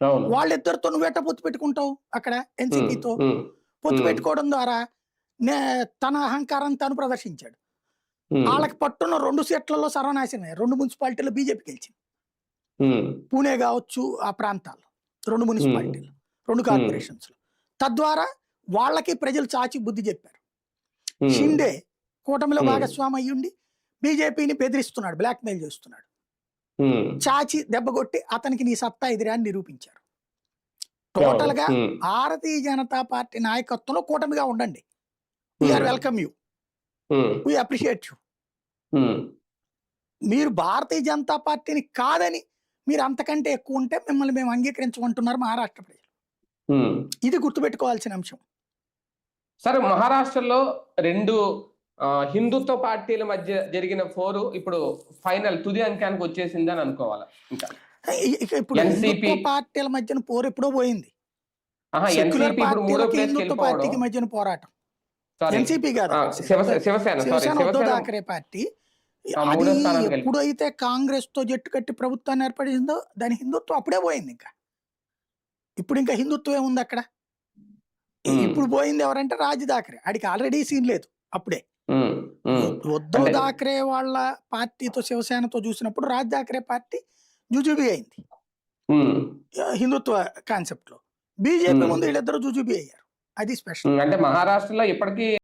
అవును. వాళ్ళిద్దరితో నువ్వెట్టా పొత్తు పెట్టుకుంటావు అక్కడ హ్మ్. ఎన్‌సీపీతో? హ్మ్. పొత్తు హ్మ్. పెట్టుకోవడం ద్వారా నే తన అహంకారాన్ని తను ప్రదర్శించాడు. హ్మ్. ఆళ్ళకి పట్టున్న 2 సీట్లలో సర్వనాశనమే. 2 మున్సిపాలిటీలో బీజేపీ గెలిచింది. హ్మ్. పూణే గావచ్చు ఆ ప్రాంతాల్లో. 2 హ్మ్. మున్సిపాలిటీలు, 2 హ్మ్. కార్పొరేషన్స్‌లో. తద్వారా వాళ్ళకి ప్రజలు చాచి బుద్ధి జెప్పారు. హ్మ్. షిండే కూటమిలో హ్మ్. భాగస్వామి అయ్యుండి బీజేపీని బెదిరిస్తున్నాడు. బ్లాక్‌మెయిల్ జేస్తున్నాడు. హ్మ్. చాచి దెబ్బగొట్టి అతనికి నీ సత్తా ఇదిరా అని నిరూపించారు. అవును. టోటల్‌గా హ్మ్. భారతీయ జనతా పార్టీ నాయకత్వంలో కూటమిగా ఉండండి. We hmm. Are welcome you. Hmm. We appreciate you. Hmm. మీరు భారతీయ జనతా పార్టీని కాదని మీరు అంతకంటే ఎక్కువుంటే మిమ్మల్ని మేము అంగీకరించమంటున్నారు మహారాష్ట్ర ప్రజలు. హ్మ్. ఇది గుర్తుపెట్టుకోవాల్సిన అంశం. సరే మహారాష్ట్రలో 2 హిందుత్వ పార్టీల మధ్య జరిగిన పోరు ఇప్పుడు ఫైనల్ తుది అంకానికి వచ్చేసిందని అనుకోవాలా ఇంకా? ఇక ఇప్పుడు ఎన్‌సీపీ హిందుత్వ పార్టీల మధ్యన పోరెప్పుడో పోయింది. అహా! సెక్యులర్ ఎన్‌సీపీ ఇప్పుడు మూడో పార్టీలకి, హిందుత్వ ప్లేస్‌కెళ్ళిపోవడం పార్టీకి మధ్యన పోరాటం. సారీ. ఎన్‌సీపీ ఆ! గాదక్కడ. Secular Shivsena sorry. Shivsena Uddhav Shivsena Thackeray party. అది మూడో స్థానానికెళ్ళి ఎప్పుడైతే కాంగ్రెస్‌తో జట్టు కట్టి ప్రభుత్వాన్ని ఏర్పడిందో దాని హిందుత్వం అప్పుడే పోయిందింక. ఇప్పుడింక హిందుత్వం ఏముందక్కడ? హ్మ్. ఇప్పుడు పోయింది ఎవరంటే రాజ్ థాకరే. ఆడికి ఆల్రెడీ సీన్ లేదు అప్పుడే. హ్మ్. హ్మ్. ఉద్ధవ్ అంటే థాకరే వాళ్ళ పార్టీతో శివసేనతో చూసినప్పుడు రాజ్ థాకరే పార్టీ జుజుబి అయింది. హ్మ్. హిందుత్వ కాన్సెప్ట్‌లో. బీజేపీ హ్మ్. ముందు వీళ్ళిద్దరూ జుజుబి అయ్యారు. అది స్పెషల్. హ్మ్. అంటే మహారాష్ట్రలో ఇప్పటికి